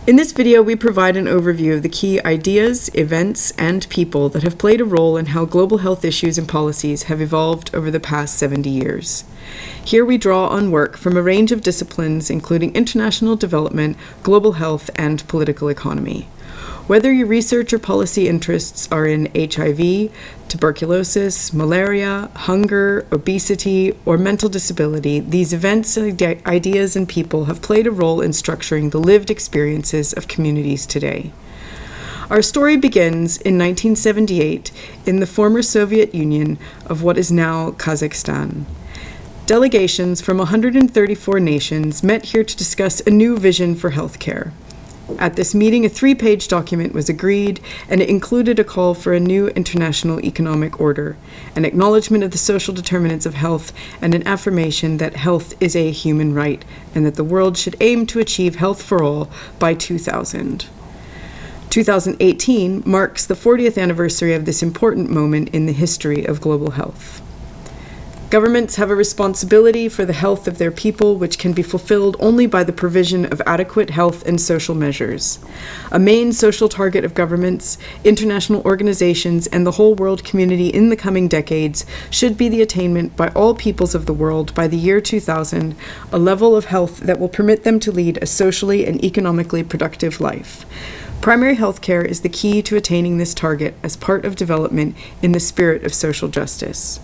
In this video, we provide an overview of the key ideas, events, and people that have played a role in how global health issues and policies have evolved over the past 70 years. Here we draw on work from a range of disciplines, including international development, global health, and political economy. Whether your research or policy interests are in HIV, tuberculosis, malaria, hunger, obesity, or mental disability, these events, ideas, and people have played a role in structuring the lived experiences of communities today. Our story begins in 1978 in the former Soviet Union of what is now Kazakhstan. Delegations from 134 nations met here to discuss a new vision for healthcare. At this meeting, a 3-page document was agreed, and it included a call for a new international economic order, an acknowledgement of the social determinants of health, and an affirmation that health is a human right, and that the world should aim to achieve health for all by 2000. 2018 marks the 40th anniversary of this important moment in the history of global health. Governments have a responsibility for the health of their people, which can be fulfilled only by the provision of adequate health and social measures. A main social target of governments, international organizations, and the whole world community in the coming decades should be the attainment by all peoples of the world by the year 2000, a level of health that will permit them to lead a socially and economically productive life. Primary health care is the key to attaining this target as part of development in the spirit of social justice.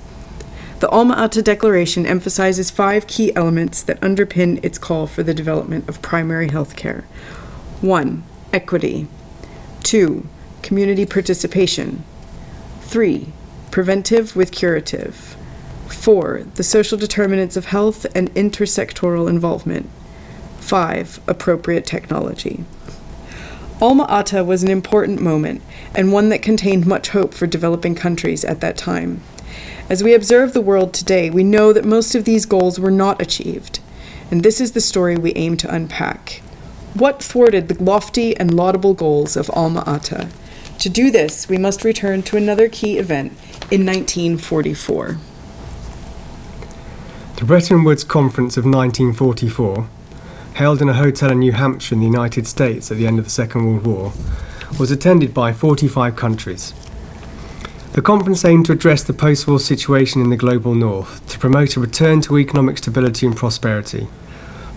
The Alma-Ata Declaration emphasizes 5 key elements that underpin its call for the development of primary health care. 1. Equity. 2. Community participation. 3. Preventive with curative. 4. The social determinants of health and intersectoral involvement. 5. Appropriate technology. Alma-Ata was an important moment, and one that contained much hope for developing countries at that time. As we observe the world today, we know that most of these goals were not achieved, and this is the story we aim to unpack. What thwarted the lofty and laudable goals of Alma-Ata? To do this, we must return to another key event in 1944. The Bretton Woods Conference of 1944, held in a hotel in New Hampshire in the United States at the end of the Second World War, was attended by 45 countries. The conference aimed to address the post-war situation in the global north, to promote a return to economic stability and prosperity,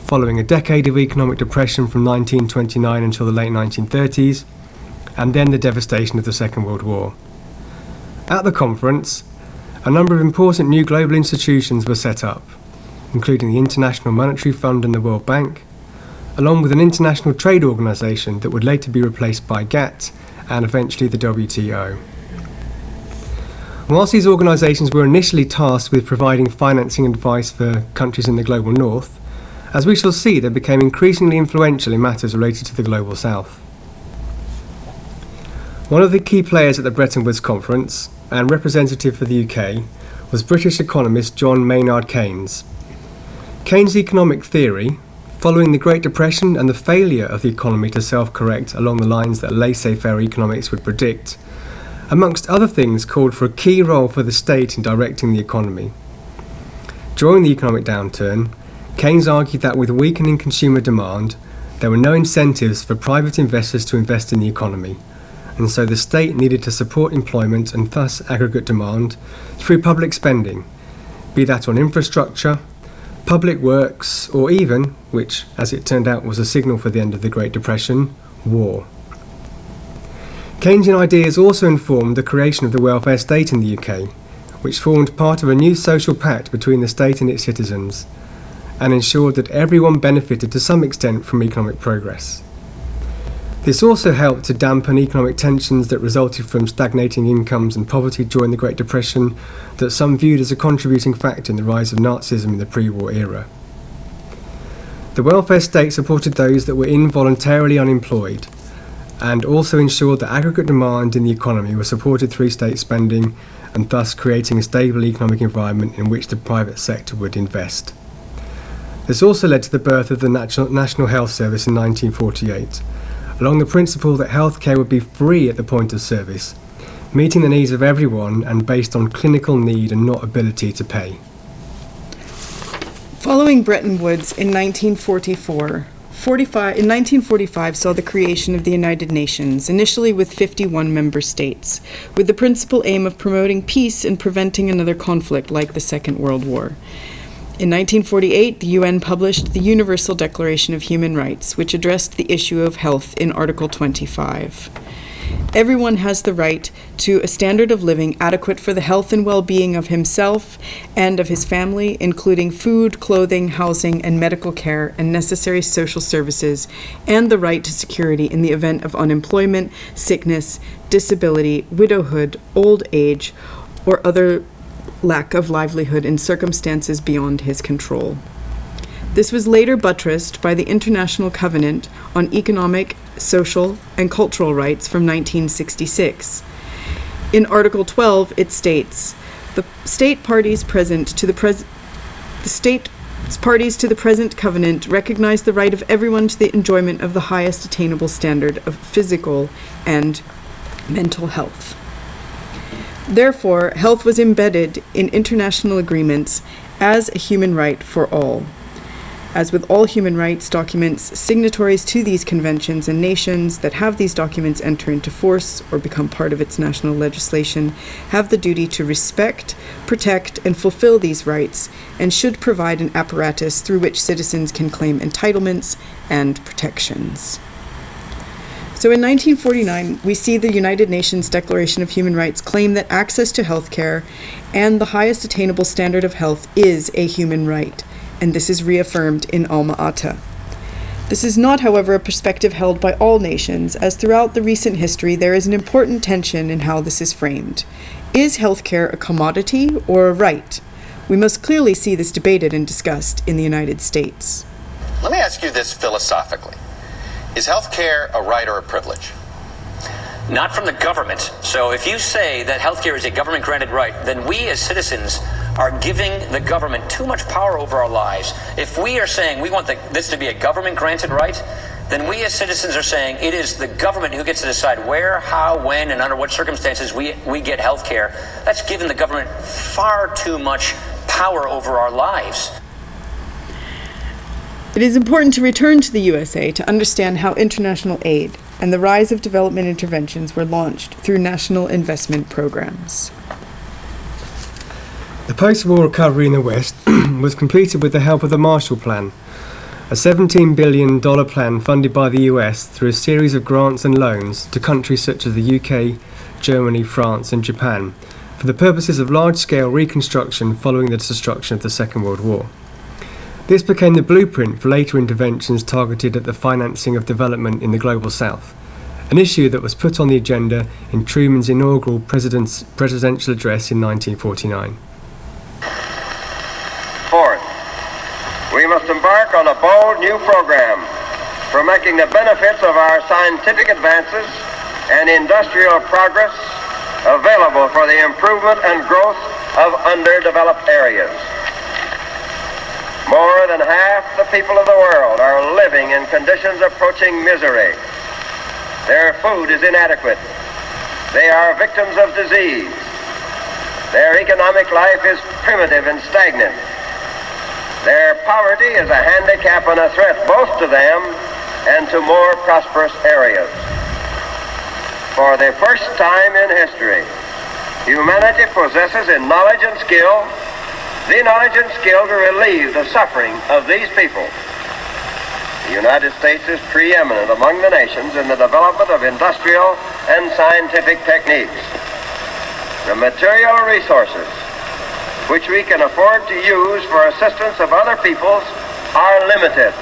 following a decade of economic depression from 1929 until the late 1930s, and then the devastation of the Second World War. At the conference, a number of important new global institutions were set up, including the International Monetary Fund and the World Bank, along with an international trade organisation that would later be replaced by GATT and eventually the WTO. Whilst these organisations were initially tasked with providing financing advice for countries in the global north, as we shall see, they became increasingly influential in matters related to the global south. One of the key players at the Bretton Woods Conference, and representative for the UK, was British economist John Maynard Keynes. Keynes' economic theory, following the Great Depression and the failure of the economy to self-correct along the lines that laissez-faire economics would predict, amongst other things, called for a key role for the state in directing the economy. During the economic downturn, Keynes argued that with weakening consumer demand, there were no incentives for private investors to invest in the economy, and so the state needed to support employment and thus aggregate demand through public spending, be that on infrastructure, public works, or even, which as it turned out was a signal for the end of the Great Depression, war. Keynesian ideas also informed the creation of the welfare state in the UK, which formed part of a new social pact between the state and its citizens, and ensured that everyone benefited to some extent from economic progress. This also helped to dampen economic tensions that resulted from stagnating incomes and poverty during the Great Depression that some viewed as a contributing factor in the rise of Nazism in the pre-war era. The welfare state supported those that were involuntarily unemployed, and also ensured that aggregate demand in the economy was supported through state spending, and thus creating a stable economic environment in which the private sector would invest. This also led to the birth of the National Health Service in 1948, along the principle that healthcare would be free at the point of service, meeting the needs of everyone and based on clinical need and not ability to pay. Following Bretton Woods in 1944, 1945 saw the creation of the United Nations, initially with 51 member states, with the principal aim of promoting peace and preventing another conflict like the Second World War. In 1948, the UN published the Universal Declaration of Human Rights, which addressed the issue of health in Article 25. Everyone has the right to a standard of living adequate for the health and well-being of himself and of his family, including food, clothing, housing, and medical care and necessary social services, and the right to security in the event of unemployment, sickness, disability, widowhood, old age, or other lack of livelihood in circumstances beyond his control. This was later buttressed by the International Covenant on Economic, Social, and Cultural Rights from 1966. In Article 12, it states, the parties to the present covenant recognize the right of everyone to the enjoyment of the highest attainable standard of physical and mental health. Therefore, health was embedded in international agreements as a human right for all. As with all human rights documents, signatories to these conventions and nations that have these documents enter into force or become part of its national legislation have the duty to respect, protect, and fulfill these rights, and should provide an apparatus through which citizens can claim entitlements and protections. So in 1949, we see the United Nations Declaration of Human Rights claim that access to health care and the highest attainable standard of health is a human right, and this is reaffirmed in Alma Ata. This is not, however, a perspective held by all nations, as throughout the recent history there is an important tension in how this is framed. Is healthcare a commodity or a right? We must clearly see this debated and discussed in the United States. Let me ask you this philosophically. Is healthcare a right or a privilege? Not from the government. So if you say that healthcare is a government-granted right, then we as citizens are giving the government too much power over our lives. If we are saying we want this to be a government-granted right, then we as citizens are saying it is the government who gets to decide where, how, when, and under what circumstances we get healthcare. That's given the government far too much power over our lives. It is important to return to the USA to understand how international aid and the rise of development interventions were launched through national investment programs. The post-war recovery in the West was completed with the help of the Marshall Plan, a $17 billion plan funded by the US through a series of grants and loans to countries such as the UK, Germany, France, and Japan for the purposes of large-scale reconstruction following the destruction of the Second World War. This became the blueprint for later interventions targeted at the financing of development in the Global South, an issue that was put on the agenda in Truman's inaugural presidential address in 1949. Fourth, we must embark on a bold new program for making the benefits of our scientific advances and industrial progress available for the improvement and growth of underdeveloped areas. More than half the people of the world are living in conditions approaching misery. Their food is inadequate. They are victims of disease. Their economic life is primitive and stagnant. Their poverty is a handicap and a threat both to them and to more prosperous areas. For the first time in history, humanity possesses in knowledge and skill the knowledge and skill to relieve the suffering of these people. The United States is preeminent among the nations in the development of industrial and scientific techniques. The material resources which we can afford to use for assistance of other peoples are limited,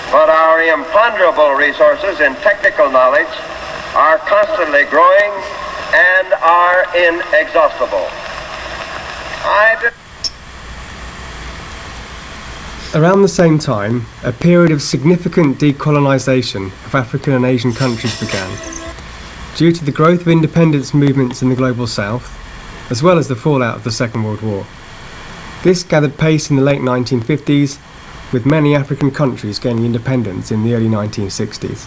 but our imponderable resources in technical knowledge are constantly growing and are inexhaustible. Around the same time, a period of significant decolonisation of African and Asian countries began, due to the growth of independence movements in the Global South, as well as the fallout of the Second World War. This gathered pace in the late 1950s, with many African countries gaining independence in the early 1960s.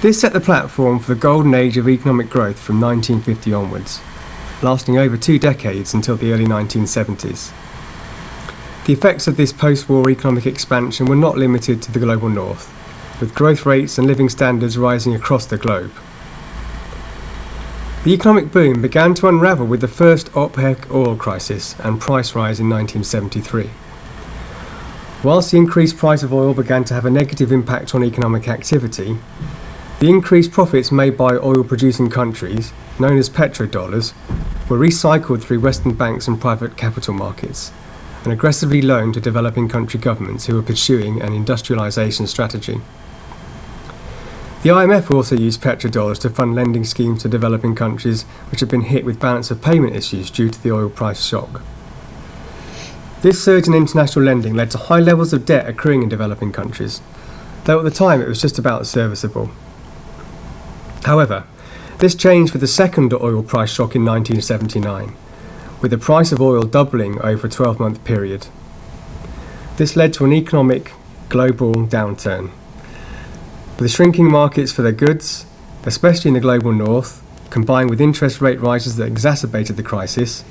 This set the platform for the golden age of economic growth from 1950 onwards, lasting over 2 decades until the early 1970s. The effects of this post-war economic expansion were not limited to the global north, with growth rates and living standards rising across the globe. The economic boom began to unravel with the first OPEC oil crisis and price rise in 1973. Whilst the increased price of oil began to have a negative impact on economic activity, the increased profits made by oil-producing countries, known as petrodollars, were recycled through Western banks and private capital markets, and aggressively loaned to developing country governments who were pursuing an industrialization strategy. The IMF also used petrodollars to fund lending schemes to developing countries which had been hit with balance of payment issues due to the oil price shock. This surge in international lending led to high levels of debt accruing in developing countries, though at the time it was just about serviceable. However, this changed with the second oil price shock in 1979, with the price of oil doubling over a 12-month period. This led to an economic global downturn. With shrinking markets for their goods, especially in the global north, combined with interest rate rises that exacerbated the crisis,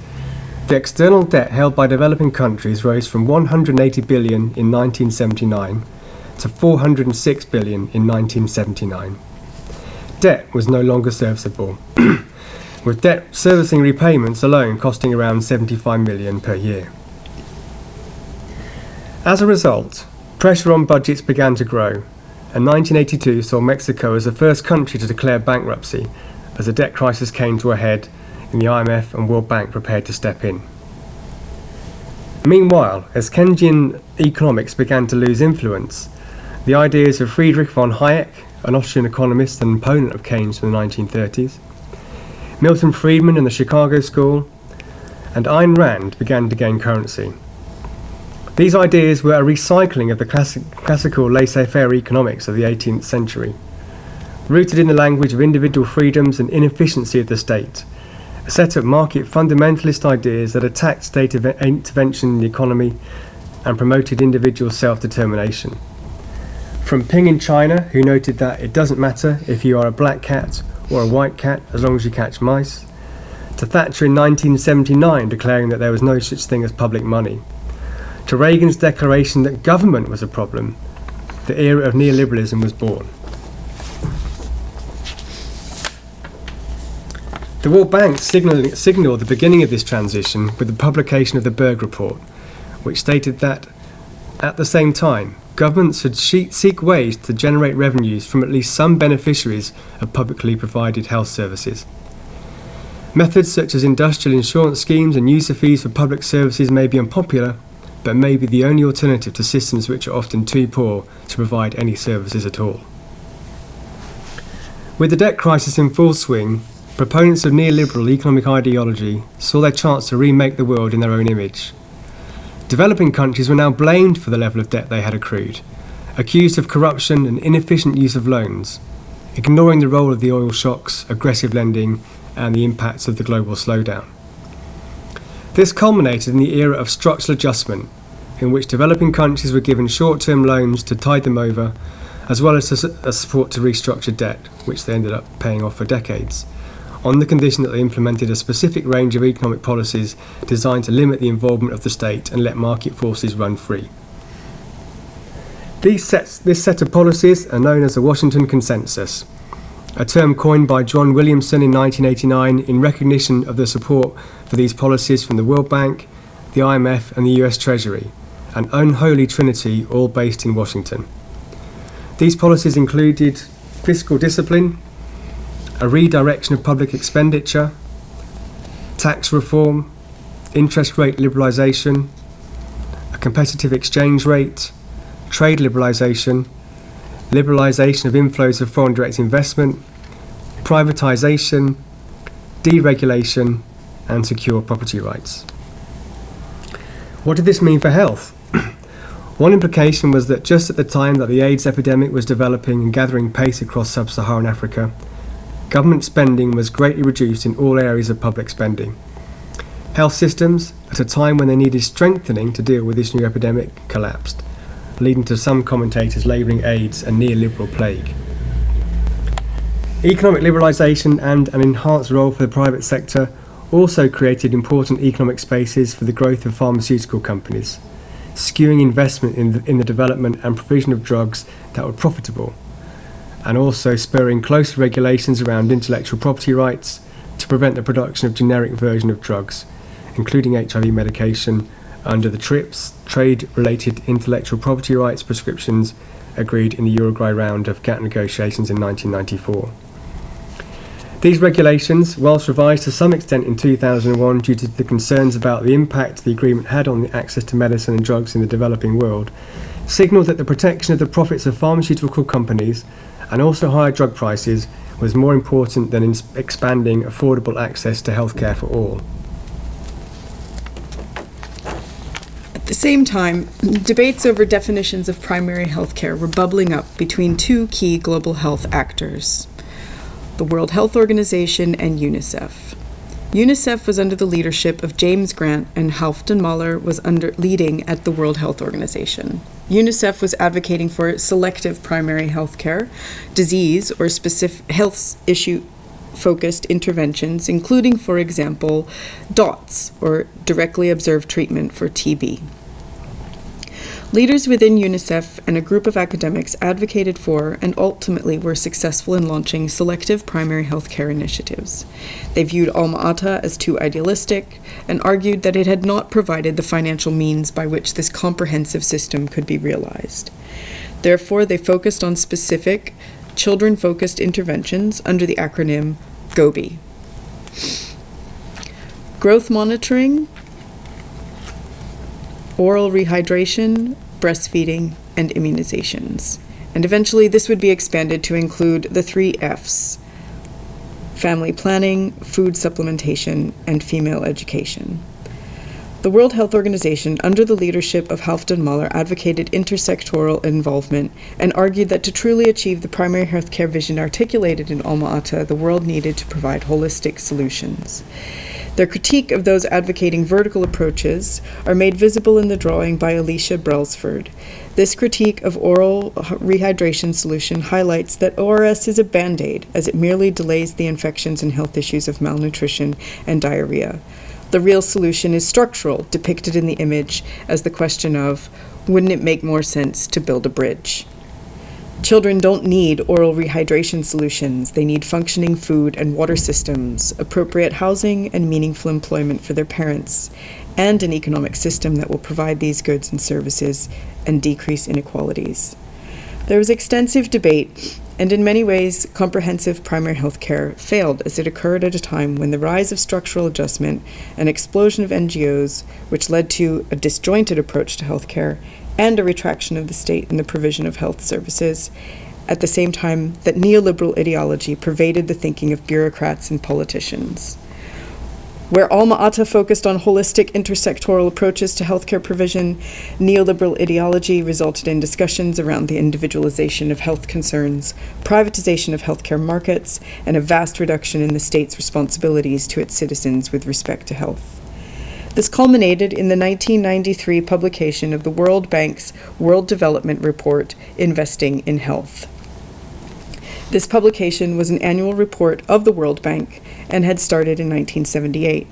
the external debt held by developing countries rose from 180 billion in 1979 to 406 billion in 1979. Debt was no longer serviceable, with debt servicing repayments alone costing around 75 million per year. As a result, pressure on budgets began to grow, and 1982 saw Mexico as the first country to declare bankruptcy as the debt crisis came to a head and the IMF and World Bank prepared to step in. Meanwhile, as Keynesian economics began to lose influence, the ideas of Friedrich von Hayek, an Austrian economist and opponent of Keynes from the 1930s, Milton Friedman and the Chicago School, and Ayn Rand began to gain currency. These ideas were a recycling of the classical laissez-faire economics of the 18th century, rooted in the language of individual freedoms and inefficiency of the state, a set of market fundamentalist ideas that attacked state intervention in the economy and promoted individual self-determination. From Ping in China, who noted that it doesn't matter if you are a black cat or a white cat as long as you catch mice, to Thatcher in 1979 declaring that there was no such thing as public money, to Reagan's declaration that government was a problem, the era of neoliberalism was born. The World Bank signalled the beginning of this transition with the publication of the Berg Report, which stated that, at the same time, governments should seek ways to generate revenues from at least some beneficiaries of publicly provided health services. Methods such as industrial insurance schemes and user fees for public services may be unpopular, but may be the only alternative to systems which are often too poor to provide any services at all. With the debt crisis in full swing, proponents of neoliberal economic ideology saw their chance to remake the world in their own image. Developing countries were now blamed for the level of debt they had accrued, accused of corruption and inefficient use of loans, ignoring the role of the oil shocks, aggressive lending, and the impacts of the global slowdown. This culminated in the era of structural adjustment, in which developing countries were given short-term loans to tide them over, as well as support to restructure debt, which they ended up paying off for decades, on the condition that they implemented a specific range of economic policies designed to limit the involvement of the state and let market forces run free. This set of policies are known as the Washington Consensus, a term coined by John Williamson in 1989 in recognition of the support for these policies from the World Bank, the IMF and the US Treasury, an unholy trinity all based in Washington. These policies included fiscal discipline, a redirection of public expenditure, tax reform, interest rate liberalisation, a competitive exchange rate, trade liberalisation, liberalisation of inflows of foreign direct investment, privatisation, deregulation, and secure property rights. What did this mean for health? One implication was that just at the time that the AIDS epidemic was developing and gathering pace across sub-Saharan Africa, government spending was greatly reduced in all areas of public spending. Health systems, at a time when they needed strengthening to deal with this new epidemic, collapsed, leading to some commentators labelling AIDS a neoliberal plague. Economic liberalisation and an enhanced role for the private sector also created important economic spaces for the growth of pharmaceutical companies, skewing investment in the development and provision of drugs that were profitable, and also spurring closer regulations around intellectual property rights to prevent the production of generic version of drugs, including HIV medication, under the TRIPS, Trade-Related Intellectual Property Rights prescriptions agreed in the Uruguay round of GATT negotiations in 1994. These regulations, whilst revised to some extent in 2001 due to the concerns about the impact the agreement had on the access to medicine and drugs in the developing world, signalled that the protection of the profits of pharmaceutical companies and also higher drug prices was more important than expanding affordable access to healthcare for all. At the same time, debates over definitions of primary health care were bubbling up between two key global health actors, the World Health Organization and UNICEF. UNICEF was under the leadership of James Grant, and Halfdan Mahler was leading at the World Health Organization. UNICEF was advocating for selective primary health care, disease or specific health issue-focused interventions, including, for example, DOTS, or Directly Observed Treatment for TB. Leaders within UNICEF and a group of academics advocated for and ultimately were successful in launching selective primary health care initiatives. They viewed Alma-Ata as too idealistic and argued that it had not provided the financial means by which this comprehensive system could be realized. Therefore, they focused on specific, children-focused interventions under the acronym GOBI. Growth monitoring, oral rehydration, breastfeeding, and immunizations. And eventually this would be expanded to include the 3 Fs: family planning, food supplementation, and female education. The World Health Organization, under the leadership of Halfdan Mahler, advocated intersectoral involvement and argued that to truly achieve the primary health care vision articulated in Alma-Ata, the world needed to provide holistic solutions. Their critique of those advocating vertical approaches are made visible in the drawing by Alicia Brailsford. This critique of oral rehydration solution highlights that ORS is a band-aid, as it merely delays the infections and health issues of malnutrition and diarrhea. The real solution is structural, depicted in the image as the question of, wouldn't it make more sense to build a bridge? Children don't need oral rehydration solutions. They need functioning food and water systems, appropriate housing and meaningful employment for their parents, and an economic system that will provide these goods and services and decrease inequalities. There was extensive debate, and in many ways, comprehensive primary health care failed as it occurred at a time when the rise of structural adjustment and explosion of NGOs, which led to a disjointed approach to health care, and a retraction of the state in the provision of health services, at the same time that neoliberal ideology pervaded the thinking of bureaucrats and politicians. Where Alma-Ata focused on holistic intersectoral approaches to healthcare provision, neoliberal ideology resulted in discussions around the individualization of health concerns, privatization of healthcare markets, and a vast reduction in the state's responsibilities to its citizens with respect to health. This culminated in the 1993 publication of the World Bank's World Development Report, Investing in Health. This publication was an annual report of the World Bank and had started in 1978.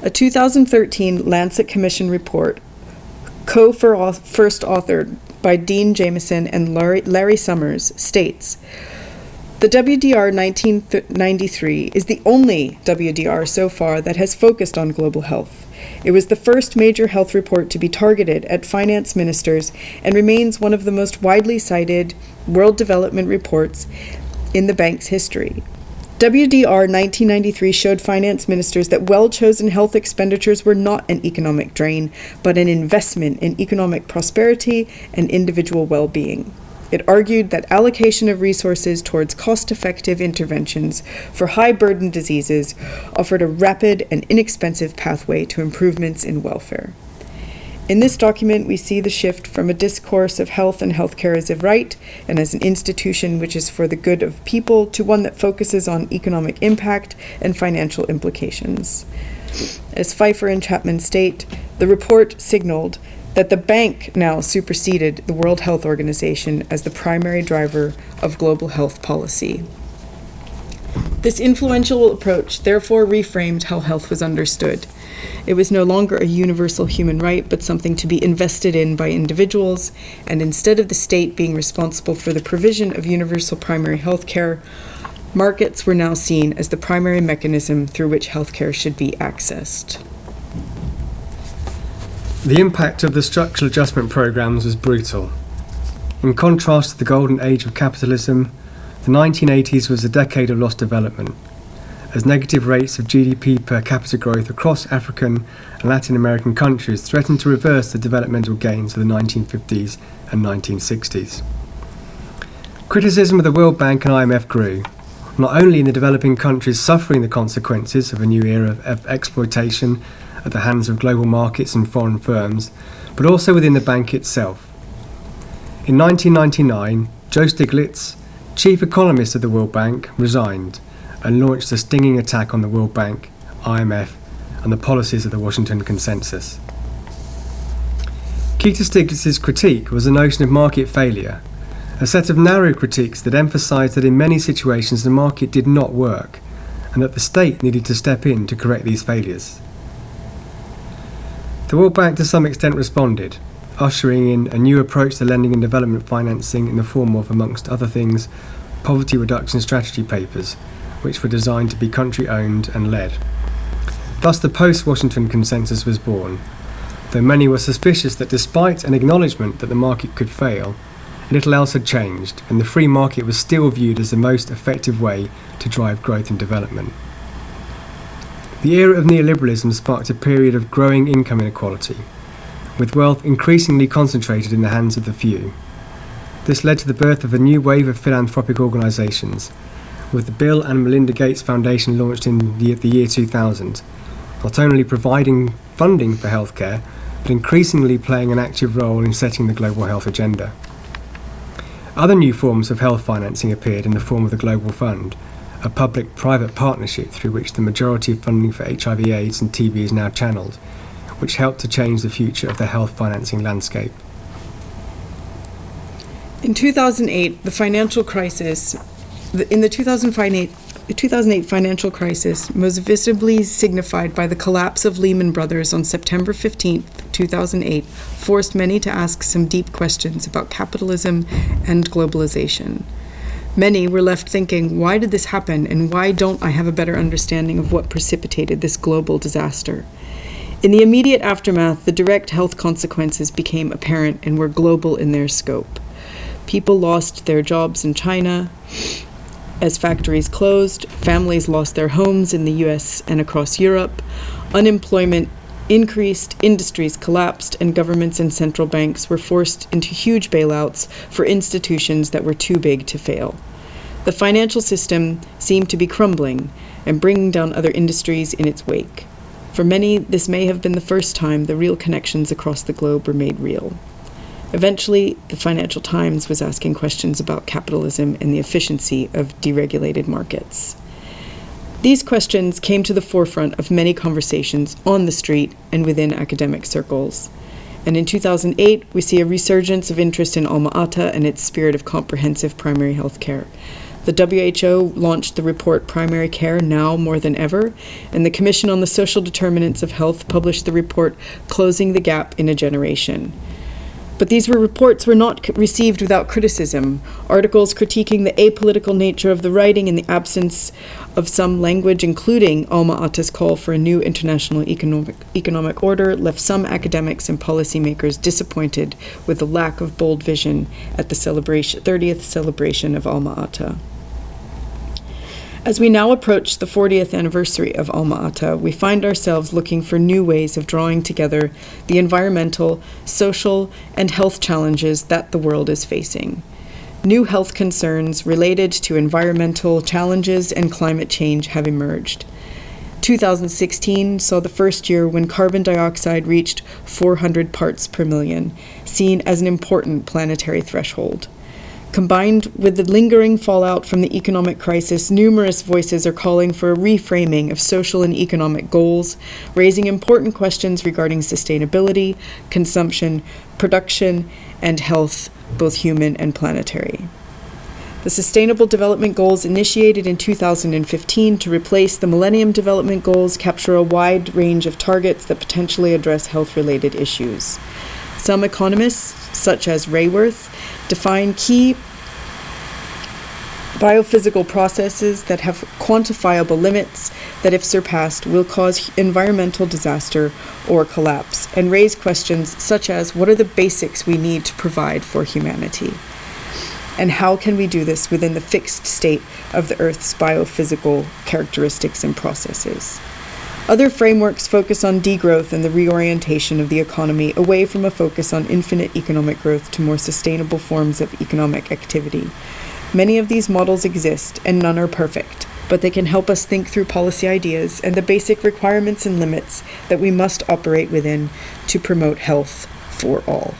A 2013 Lancet Commission report, first authored by Dean Jameson and Larry Summers, states, the WDR 1993 is the only WDR so far that has focused on global health. It was the first major health report to be targeted at finance ministers and remains one of the most widely cited world development reports in the bank's history. WDR 1993 showed finance ministers that well-chosen health expenditures were not an economic drain, but an investment in economic prosperity and individual well-being. It argued that allocation of resources towards cost-effective interventions for high-burden diseases offered a rapid and inexpensive pathway to improvements in welfare. In this document, we see the shift from a discourse of health and healthcare as a right and as an institution which is for the good of people to one that focuses on economic impact and financial implications. As Pfeiffer and Chapman state, the report signaled that the bank now superseded the World Health Organization as the primary driver of global health policy. This influential approach therefore reframed how health was understood. It was no longer a universal human right, but something to be invested in by individuals, and instead of the state being responsible for the provision of universal primary health care, markets were now seen as the primary mechanism through which health care should be accessed. The impact of the structural adjustment programs was brutal. In contrast to the golden age of capitalism, the 1980s was a decade of lost development, as negative rates of GDP per capita growth across African and Latin American countries threatened to reverse the developmental gains of the 1950s and 1960s. Criticism of the World Bank and IMF grew, not only in the developing countries suffering the consequences of a new era of exploitation at the hands of global markets and foreign firms, but also within the bank itself. In 1999, Joe Stiglitz, chief economist of the World Bank, resigned and launched a stinging attack on the World Bank, IMF, and the policies of the Washington Consensus. Key to Stiglitz's critique was the notion of market failure, a set of narrow critiques that emphasised that in many situations the market did not work, and that the state needed to step in to correct these failures. The World Bank to some extent responded, ushering in a new approach to lending and development financing in the form of, amongst other things, poverty reduction strategy papers, which were designed to be country-owned and led. Thus the post-Washington Consensus was born, though many were suspicious that despite an acknowledgement that the market could fail, little else had changed, and the free market was still viewed as the most effective way to drive growth and development. The era of neoliberalism sparked a period of growing income inequality, with wealth increasingly concentrated in the hands of the few. This led to the birth of a new wave of philanthropic organisations, with the Bill and Melinda Gates Foundation launched in the year 2000, not only providing funding for healthcare, but increasingly playing an active role in setting the global health agenda. Other new forms of health financing appeared in the form of the Global Fund, a public-private partnership through which the majority of funding for HIV/AIDS and TB is now channelled, which helped to change the future of the health financing landscape. In 2008, the financial crisis, in the 2008 financial crisis, most visibly signified by the collapse of Lehman Brothers on September 15, 2008, forced many to ask some deep questions about capitalism and globalization. Many were left thinking, why did this happen, and why don't I have a better understanding of what precipitated this global disaster? In the immediate aftermath, the direct health consequences became apparent and were global in their scope. People lost their jobs in China as factories closed, families lost their homes in the US and across Europe, unemployment increased, industries collapsed, and governments and central banks were forced into huge bailouts for institutions that were too big to fail. The financial system seemed to be crumbling and bringing down other industries in its wake. For many, this may have been the first time the real connections across the globe were made real. Eventually, the Financial Times was asking questions about capitalism and the efficiency of deregulated markets. These questions came to the forefront of many conversations on the street and within academic circles. And in 2008, we see a resurgence of interest in Alma-Ata and its spirit of comprehensive primary health care. The WHO launched the report Primary Care Now More Than Ever, and the Commission on the Social Determinants of Health published the report Closing the Gap in a Generation. But these reports were not received without criticism. Articles critiquing the apolitical nature of the writing in the absence of some language, including Alma-Ata's call for a new international economic order, left some academics and policymakers disappointed with the lack of bold vision at the 30th celebration of Alma-Ata. As we now approach the 40th anniversary of Alma-Ata, we find ourselves looking for new ways of drawing together the environmental, social, and health challenges that the world is facing. New health concerns related to environmental challenges and climate change have emerged. 2016 saw the first year when carbon dioxide reached 400 parts per million, seen as an important planetary threshold. Combined with the lingering fallout from the economic crisis, numerous voices are calling for a reframing of social and economic goals, raising important questions regarding sustainability, consumption, production, and health, both human and planetary. The Sustainable Development Goals initiated in 2015 to replace the Millennium Development Goals capture a wide range of targets that potentially address health-related issues. Some economists, such as Rayworth, define key biophysical processes that have quantifiable limits that, if surpassed, will cause environmental disaster or collapse, and raise questions such as what are the basics we need to provide for humanity? And how can we do this within the fixed state of the Earth's biophysical characteristics and processes? Other frameworks focus on degrowth and the reorientation of the economy away from a focus on infinite economic growth to more sustainable forms of economic activity. Many of these models exist, and none are perfect, but they can help us think through policy ideas and the basic requirements and limits that we must operate within to promote health for all.